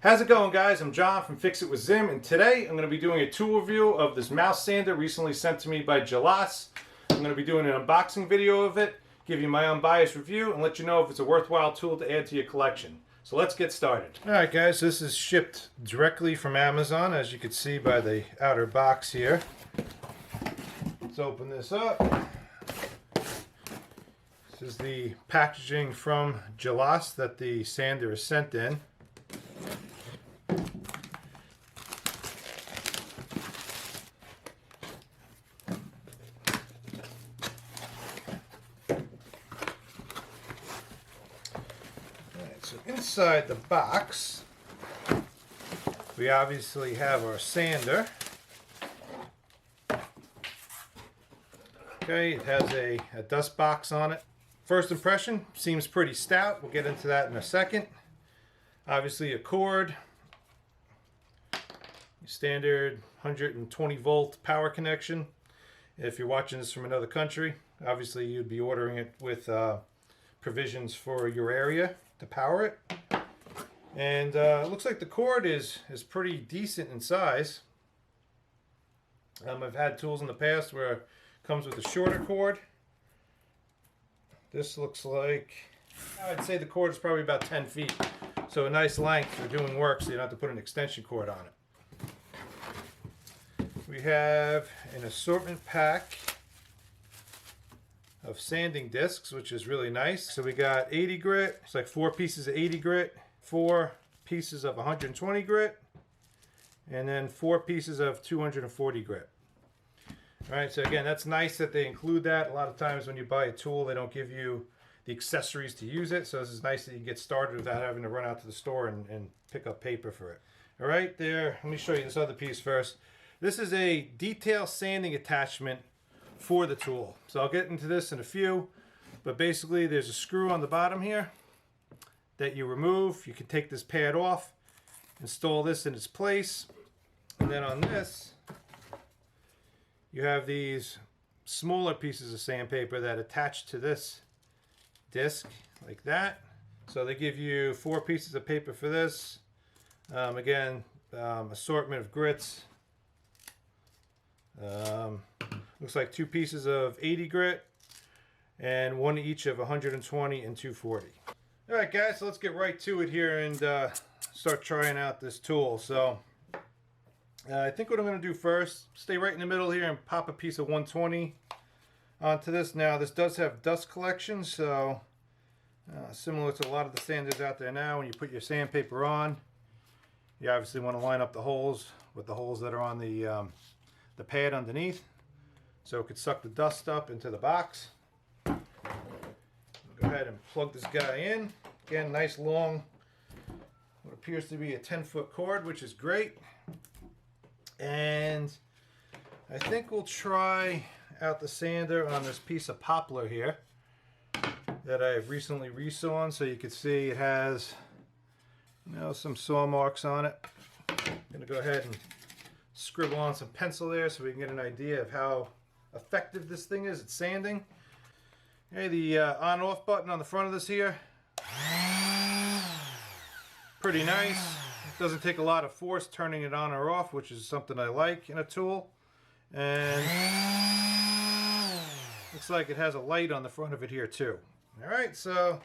How's it going, guys? I'm John from Fix It With Zim, and today I'm going to be doing a tool review of this mouse sander recently sent to me by Jellas. I'm going to be doing an unboxing video of it, give you my unbiased review, and let you know if it's a worthwhile tool to add to your collection. So let's get started. Alright guys, this is shipped directly from Amazon, as you can see by the outer box here. Let's open this up. This is the packaging from Jellas that the sander is sent in. So inside the box, we obviously have our sander. Okay, it has a dust box on it. First impression, seems pretty stout. We'll get into that in a second. Obviously a cord, standard 120 volt power connection. If you're watching this from another country, obviously you'd be ordering it with provisions for your area to power it. And it looks like the cord is pretty decent in size. I've had tools in the past where it comes with a shorter cord. This looks like, I'd say the cord is probably about 10 feet. So a nice length for doing work so you don't have to put an extension cord on it. We have an assortment pack of sanding discs, which is really nice. So we got 80 grit, it's like 4 pieces of 80 grit, 4 pieces of 120 grit, and then 4 pieces of 240 grit. Alright, so again, that's nice that they include that. A lot of times when you buy a tool, they don't give you the accessories to use it. So this is nice that you get started without having to run out to the store and pick up paper for it. Alright, there, let me show you this other piece first. This is a detail sanding attachment for the tool. So I'll get into this in a few, but basically there's a screw on the bottom here that you remove. You can take this pad off, install this in its place, and then on this you have these smaller pieces of sandpaper that attach to this disc like that. So they give you 4 pieces of paper for this. Again, assortment of grits. Looks like 2 pieces of 80 grit and 1 each of 120 and 240. Alright guys, so let's get right to it here and start trying out this tool. So I think what I'm going to do first, stay right in the middle here and pop a piece of 120 onto this. Now this does have dust collection, so similar to a lot of the sanders out there now, when you put your sandpaper on, you obviously want to line up the holes with the holes that are on the pad underneath, so it could suck the dust up into the box. Go ahead and plug this guy in. Again, nice long, what appears to be a 10-foot cord, which is great. And I think we'll try out the sander on this piece of poplar here that I've recently resawn. So you can see it has, some saw marks on it. I'm going to go ahead and scribble on some pencil there so we can get an idea of how effective this thing is at sanding. Okay, the on-off button on the front of this here, pretty nice. It doesn't take a lot of force turning it on or off, which is something I like in a tool. And looks like it has a light on the front of it here too. Alright, so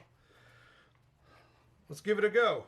let's give it a go.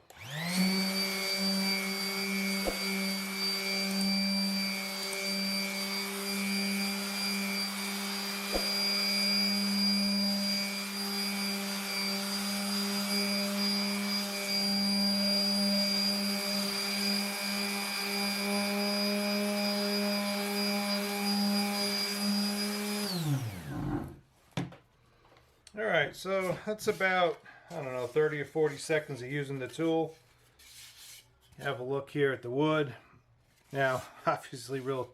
Alright, so that's about, 30 or 40 seconds of using the tool. Have a look here at the wood. Now, obviously real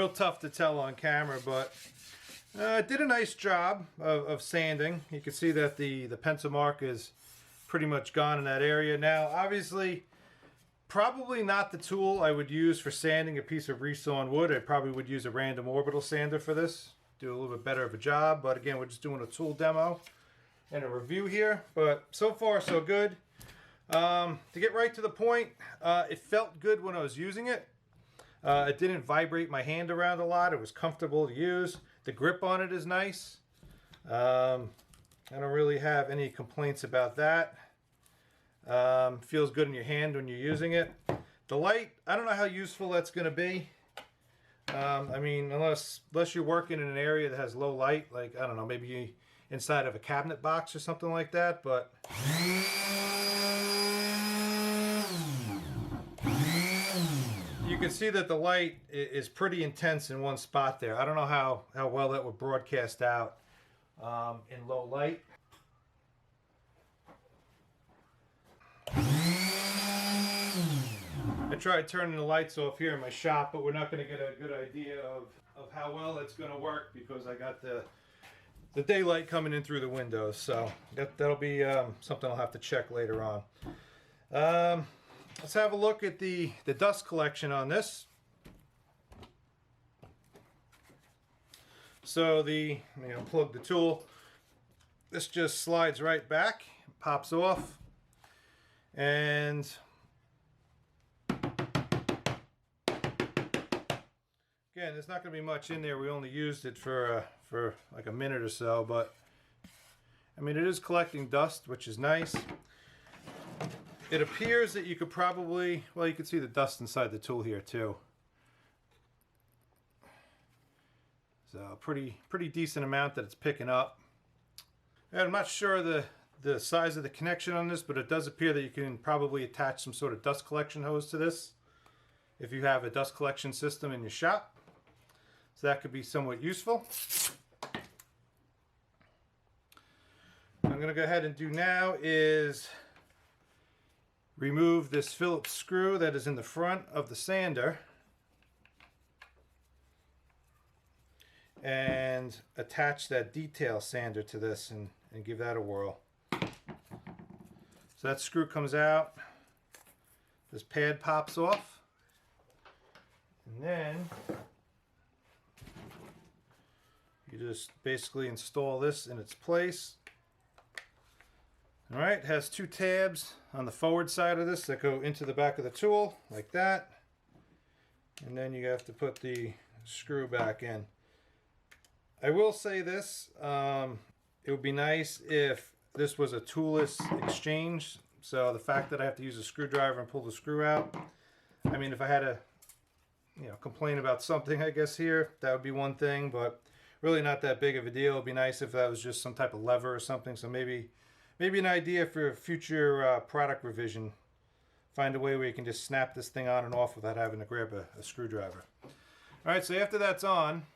tough to tell on camera, but it did a nice job of sanding. You can see that the pencil mark is pretty much gone in that area. Now, obviously, probably not the tool I would use for sanding a piece of resawn wood. I probably would use a random orbital sander for this. Do a little bit better of a job, but again, we're just doing a tool demo and a review here. But so far so good. To get right to the point, it felt good when I was using it. It didn't vibrate my hand around a lot. It was comfortable to use. The grip on it is nice. I don't really have any complaints about that. Feels good in your hand when you're using it. The light, I don't know how useful that's going to be. I mean, unless you're working in an area that has low light, like, I don't know, maybe inside of a cabinet box or something like that, but you can see that the light is pretty intense in one spot there. I don't know how well that would broadcast out in low light. I tried turning the lights off here in my shop, but we're not going to get a good idea of how well it's going to work because I got the daylight coming in through the windows. So that'll be something I'll have to check later on. Let's have a look at the dust collection on this. So plug the tool. This just slides right back, pops off, and again, there's not going to be much in there. We only used it for like a minute or so, but I mean, it is collecting dust, which is nice. It appears that you could probably, well, you can see the dust inside the tool here too. So pretty decent amount that it's picking up. And I'm not sure the size of the connection on this, but it does appear that you can probably attach some sort of dust collection hose to this if you have a dust collection system in your shop. So that could be somewhat useful. What I'm going to go ahead and do now is remove this Phillips screw that is in the front of the sander and attach that detail sander to this and give that a whirl. So that screw comes out, this pad pops off, and then you just basically install this in its place. Alright, it has two tabs on the forward side of this that go into the back of the tool, like that. And then you have to put the screw back in. I will say this, it would be nice if this was a toolless exchange. So the fact that I have to use a screwdriver and pull the screw out, I mean, if I had to, complain about something, I guess here, that would be one thing, but really not that big of a deal. It'd be nice if that was just some type of lever or something. So maybe an idea for future product revision. Find a way where you can just snap this thing on and off without having to grab a screwdriver. All right, so after that's on,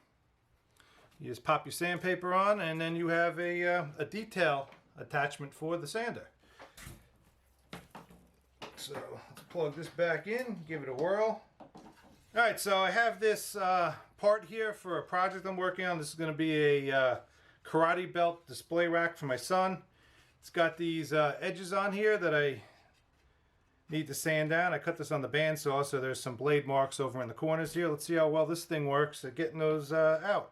you just pop your sandpaper on, and then you have a detail attachment for the sander. So let's plug this back in, give it a whirl. All right, so I have this part here for a project I'm working on. This is going to be a karate belt display rack for my son. It's got these edges on here that I need to sand down. I cut this on the bandsaw, so there's some blade marks over in the corners here. Let's see how well this thing works at getting those out.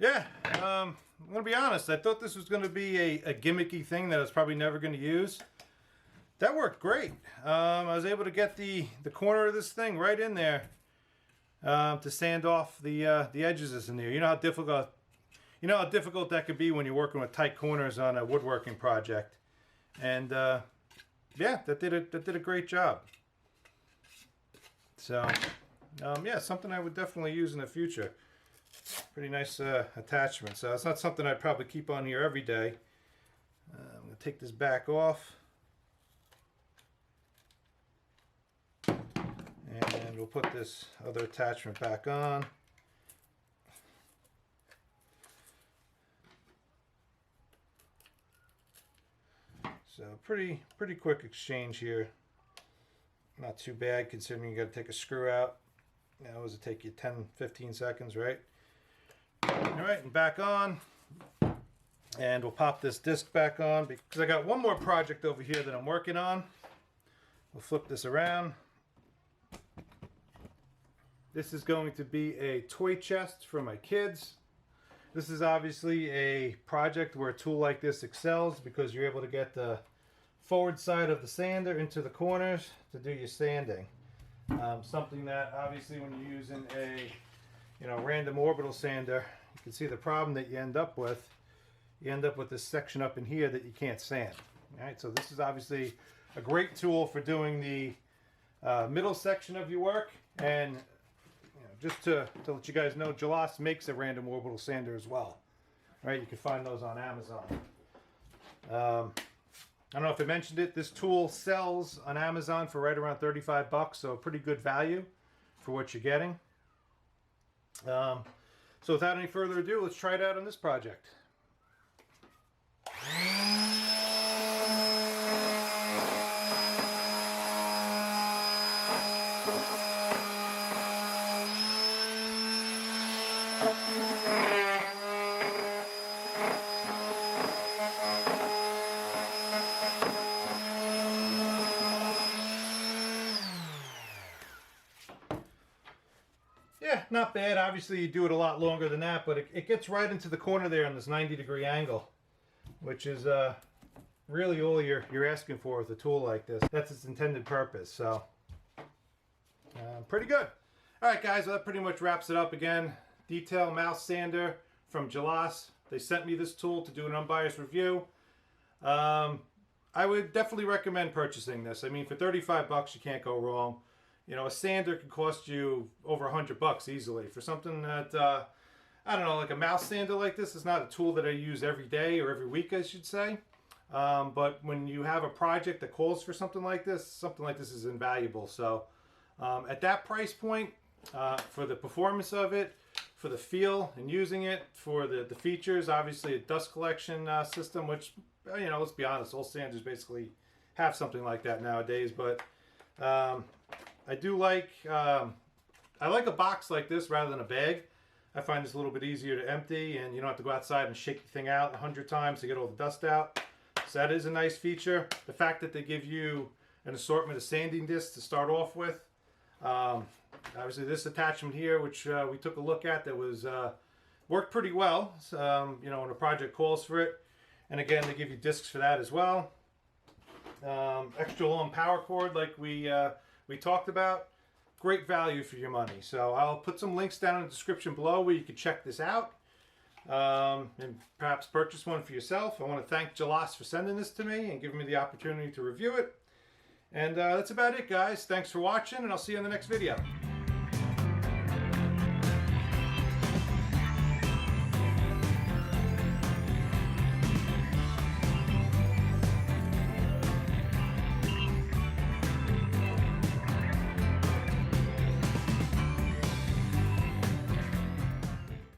Yeah, I'm going to be honest. I thought this was going to be a gimmicky thing that I was probably never going to use. That worked great. I was able to get the corner of this thing right in there to sand off the edges that's in there. You know how difficult that could be when you're working with tight corners on a woodworking project. And yeah, that did a great job. So yeah, something I would definitely use in the future. Pretty nice attachment. So it's not something I'd probably keep on here every day. I'm going to take this back off. And And we'll put this other attachment back on. So pretty quick exchange here. Not too bad considering you got to take a screw out. Now, does it take you 10-15 seconds, right? All right, and back on. And we'll pop this disc back on because I got one more project over here that I'm working on. We'll flip this around. This is going to be a toy chest for my kids. This is obviously a project where a tool like this excels because you're able to get the forward side of the sander into the corners to do your sanding. Something that obviously when you're using a random orbital sander, you can see the problem that you end up with. You end up with this section up in here that you can't sand. All right, so this is obviously a great tool for doing the middle section of your work. And just to let you guys know, Jellas makes a random orbital sander as well. All right, you can find those on Amazon. I don't know if I mentioned it. This tool sells on Amazon for right around 35 bucks, so a pretty good value for what you're getting. So without any further ado, let's try it out on this project. Yeah, not bad. Obviously you do it a lot longer than that, but it gets right into the corner there on this 90-degree angle, which is really all you're asking for with a tool like this. That's its intended purpose, so pretty good. All right, guys, well, that pretty much wraps it up. Again, detail mouse sander from Jellas. They sent me this tool to do an unbiased review. I would definitely recommend purchasing this. I mean, for 35 bucks, you can't go wrong. A sander can cost you over 100 bucks easily. For something that, I don't know, like a mouse sander like this, is not a tool that I use every day or every week, I should say. But when you have a project that calls for something like this is invaluable. So at that price point, for the performance of it, for the feel and using it, for the features, obviously a dust collection system, which, let's be honest, all sanders basically have something like that nowadays. But I do like, I like a box like this rather than a bag. I find this a little bit easier to empty, and you don't have to go outside and shake the thing out 100 times to get all the dust out. So that is a nice feature. The fact that they give you an assortment of sanding discs to start off with. Obviously this attachment here, which we took a look at, that was worked pretty well. When a project calls for it. And again, they give you discs for that as well. Extra long power cord like we talked about. Great value for your money. So I'll put some links down in the description below where you can check this out and perhaps purchase one for yourself. I want to thank Jellas for sending this to me and giving me the opportunity to review it. And that's about it, guys. Thanks for watching, and I'll see you in the next video.